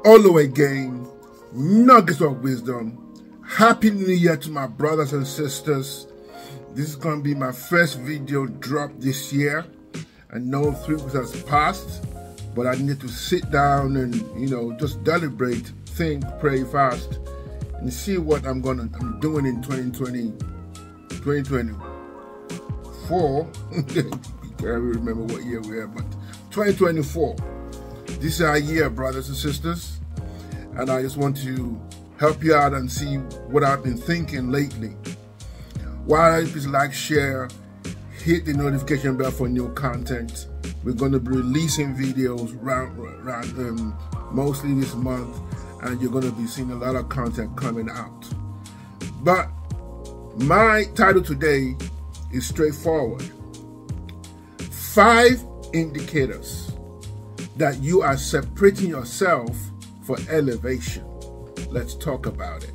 Hello again, nuggets of wisdom. Happy New Year to my brothers and sisters. This is going to be my first video drop this year. I know 3 weeks has passed, but I need to sit down and, just deliberate, think, pray fast, and see what I'm doing in 2024. I can't remember what year we are, but 2024. This is our year, brothers and sisters, and I just want to help you out and see what I've been thinking lately. Why please like, share, hit the notification bell for new content. We're going to be releasing videos mostly this month, and you're going to be seeing a lot of content coming out. But my title today is straightforward. 5 indicators that you are separating yourself for elevation. Let's talk about it.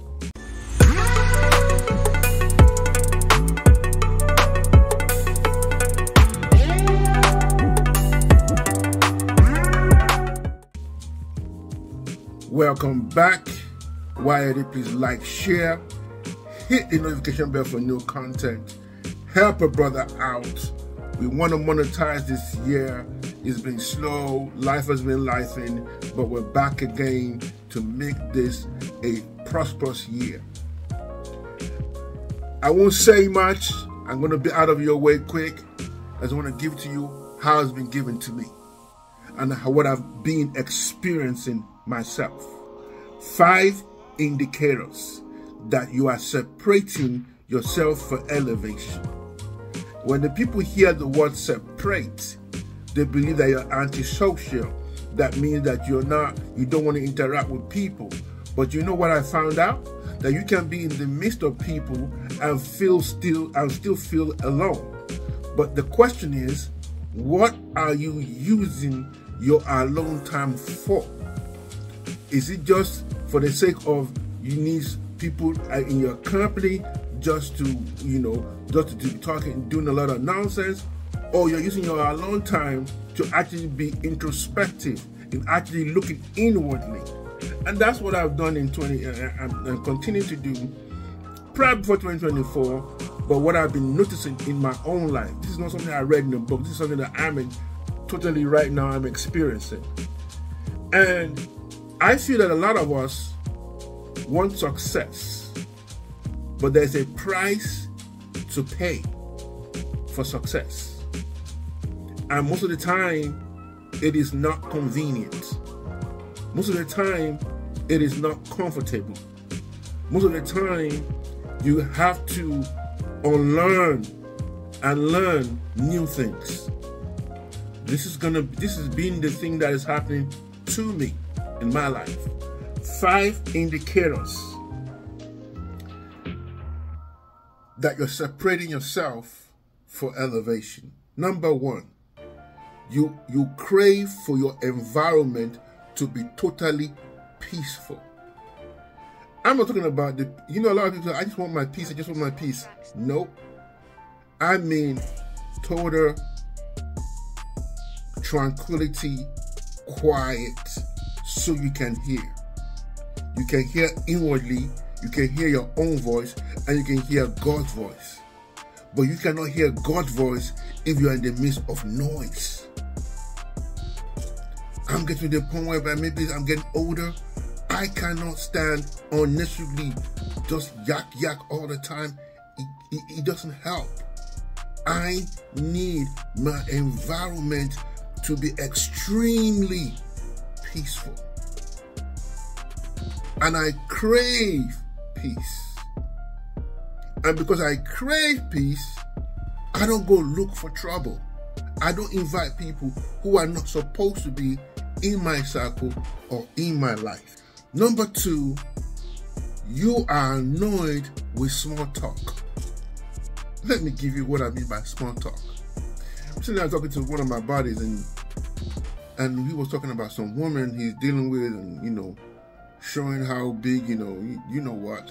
Welcome back. Please like, share, hit the notification bell for new content. Help a brother out. We want to monetize this year. It's been slow, life has been lifing, but we're back again to make this a prosperous year. I won't say much. I'm going to be out of your way quick. I just want to give to you how it's been given to me and what I've been experiencing myself. 5 indicators that you are separating yourself for elevation. When the people hear the word separate, they believe that you're antisocial. That means that you don't want to interact with people. But you know what I found out? That you can be in the midst of people and still feel alone. But the question is, what are you using your alone time for? Is it just for the sake of you need people in your company just to be talking, doing a lot of nonsense? Or you're using your alone time to actually be introspective and actually looking inwardly. And that's what I've done in and continue to do probably before 2024, but what I've been noticing in my own life. This is not something I read in a book. This is something that I'm experiencing. And I feel that a lot of us want success, but there's a price to pay for success. And most of the time, it is not convenient. Most of the time, it is not comfortable. Most of the time, you have to unlearn and learn new things. This has been the thing that is happening to me in my life. 5 indicators that you're separating yourself for elevation. Number 1. You crave for your environment to be totally peaceful. I'm not talking about a lot of people say, I just want my peace, I just want my peace. Nope. I mean total tranquility, quiet, so you can hear. You can hear inwardly, you can hear your own voice, and you can hear God's voice. But you cannot hear God's voice if you're in the midst of noise. I'm getting to the point where maybe I'm getting older. I cannot stand unnecessarily just yak all the time. It doesn't help. I need my environment to be extremely peaceful. And I crave peace. And because I crave peace, I don't go look for trouble. I don't invite people who are not supposed to be in my circle or in my life. Number 2, you are annoyed with small talk. Let me give you what I mean by small talk. Recently I was talking to one of my buddies and he was talking about some woman he's dealing with and, showing how big,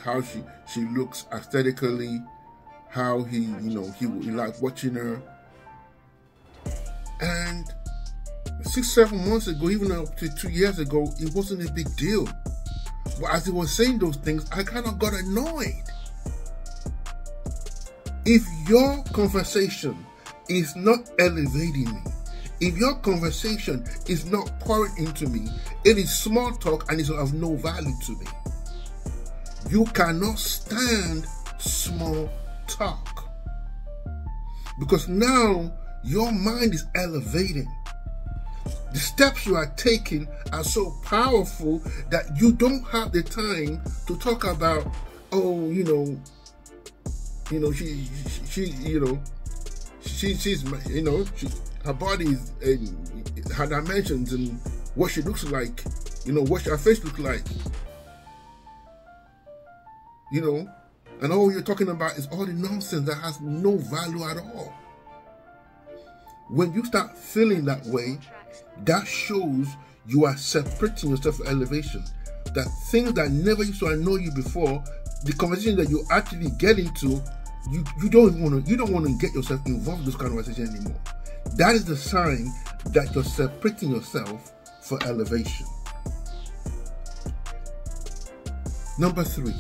how she looks aesthetically, how he likes watching her. And 6, 7 months ago, even up to 2 years ago, it wasn't a big deal. But as he was saying those things, I kind of got annoyed. If your conversation is not elevating me, if your conversation is not pouring into me, it is small talk and it's of no value to me. You cannot stand small talk. Because now your mind is elevating. The steps you are taking are so powerful that you don't have the time to talk about, oh, her body is, her dimensions and what she looks like, what her face looks like, and all you're talking about is all the nonsense that has no value at all. When you start feeling that way, that shows you are separating yourself for elevation. That things that never used to annoy you before, the conversation that you actually get into, you don't want to get yourself involved in this conversation anymore. That is the sign that you're separating yourself for elevation. Number 3,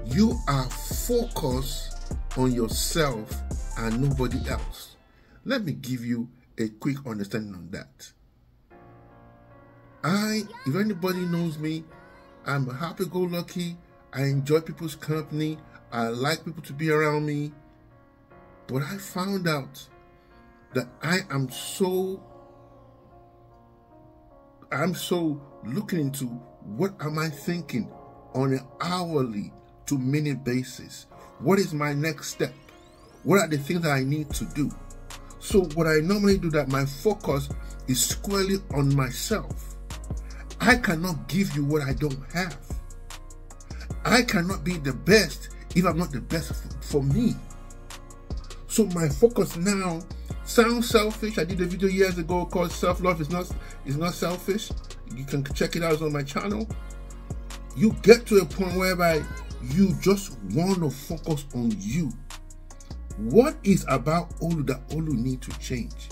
you are focused on yourself and nobody else. Let me give you a quick understanding on that. If anybody knows me, I'm happy-go-lucky. I enjoy people's company. I like people to be around me. But I found out that I'm so looking into what am I thinking on an hourly to minute basis. What is my next step? What are the things that I need to do? So what I normally do, that my focus is squarely on myself. I cannot give you what I don't have. I cannot be the best if I'm not the best for me. So my focus now sounds selfish. I did a video years ago called Self-Love is not selfish. You can check it out on my channel. You get to a point whereby you just want to focus on you. What is about Olu that Olu need to change?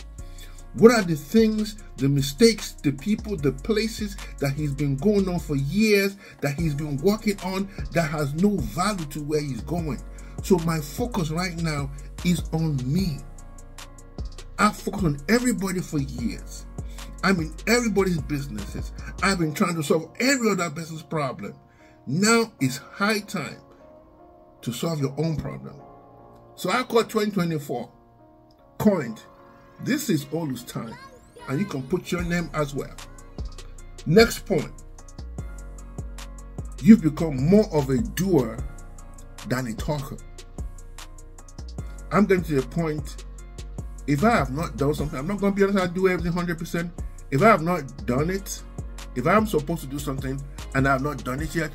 What are the things, the mistakes, the people, the places that he's been going on for years, that he's been working on, that has no value to where he's going? So my focus right now is on me. I've focused on everybody for years. I'm in everybody's businesses. I've been trying to solve every other business problem. Now it's high time to solve your own problem. So I call 2024 coined, this is Olu's time, and you can put your name as well. Next point, you've become more of a doer than a talker. I'm getting to the point, if I have not done something, I'm not going to be honest, I do everything 100%. If I have not done it, if I'm supposed to do something and I have not done it yet,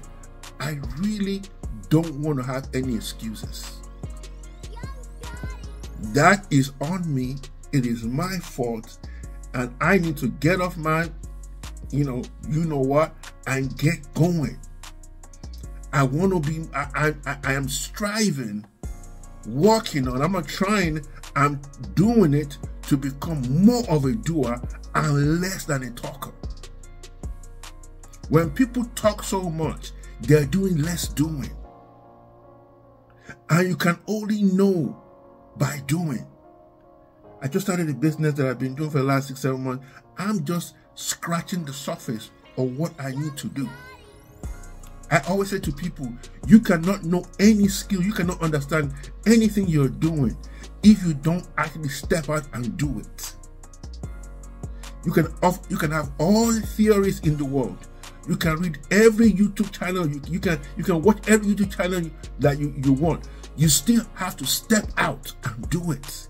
I really don't want to have any excuses. That is on me. It is my fault, and I need to get off my, you know what, and get going. I want to be. I am striving, working on. I'm not trying. I'm doing it to become more of a doer and less than a talker. When people talk so much, they're doing less doing, and you can only know by doing. I just started a business that I've been doing for the last 6-7 months. I'm just scratching the surface of what I need to do. I always say to people, you cannot know any skill, you cannot understand anything you're doing if you don't actually step out and do it. You can have all the theories in the world. You can read every YouTube channel. You can watch every YouTube channel that you want. You still have to step out and do it.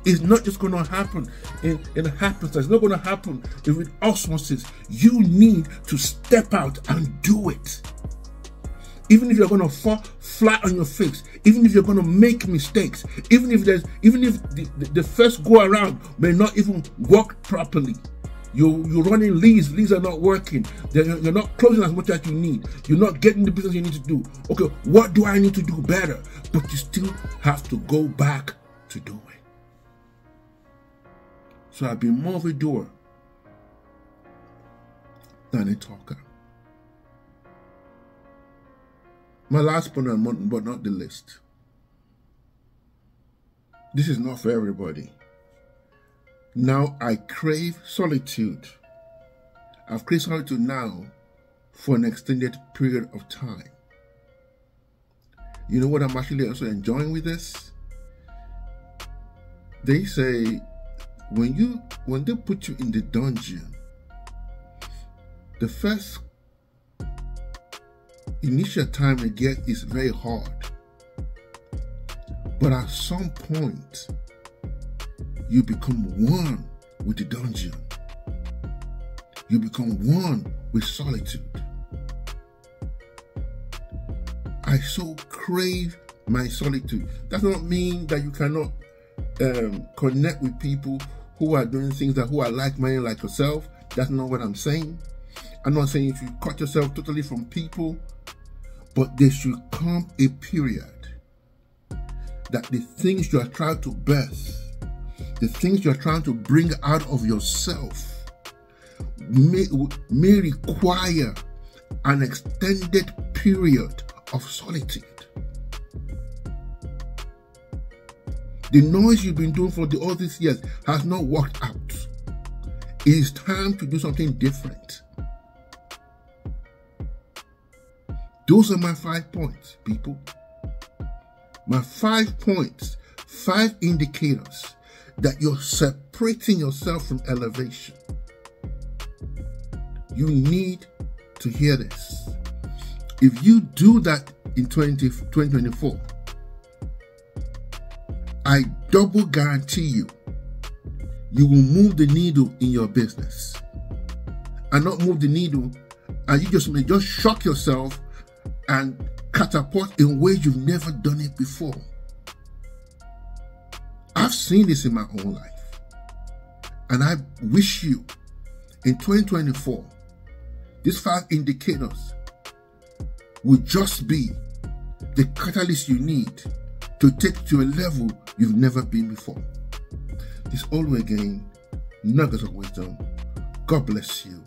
It's not just going to happen in happenstance. It's not going to happen with osmosis. You need to step out and do it. Even if you're going to fall flat on your face, even if you're going to make mistakes, even if the first go around may not even work properly. You're running leads are not working. You're not closing as much as you need. You're not getting the business you need to do. Okay, what do I need to do better? But you still have to go back to do it. So I've been more of a doer than a talker. My last point, but not the least. This is not for everybody. Now I crave solitude. I've craved solitude now for an extended period of time. You know what I'm actually also enjoying with this? They say when they put you in the dungeon, the first initial time you get is very hard. But at some point, you become one with the dungeon. You become one with solitude. I so crave my solitude. That does not mean that you cannot connect with people who are doing things who are like-minded like yourself. That's not what I'm saying. I'm not saying you should cut yourself totally from people, but there should come a period that the things you are trying to birth, the things you are trying to bring out of yourself may require an extended period of solitude. The noise you've been doing for all these years has not worked out. It is time to do something different. Those are my 5 points, people. My 5 points, 5 indicators that you're separating yourself from elevation. You need to hear this. If you do that in 2024, I double guarantee you will move the needle in your business. And not move the needle, and you may just shock yourself and catapult in ways you've never done it before. I've seen this in my own life. And I wish you, in 2024, these 5 indicators will just be the catalyst you need to take to a level you've never been before. This all again, nuggets of wisdom. God bless you.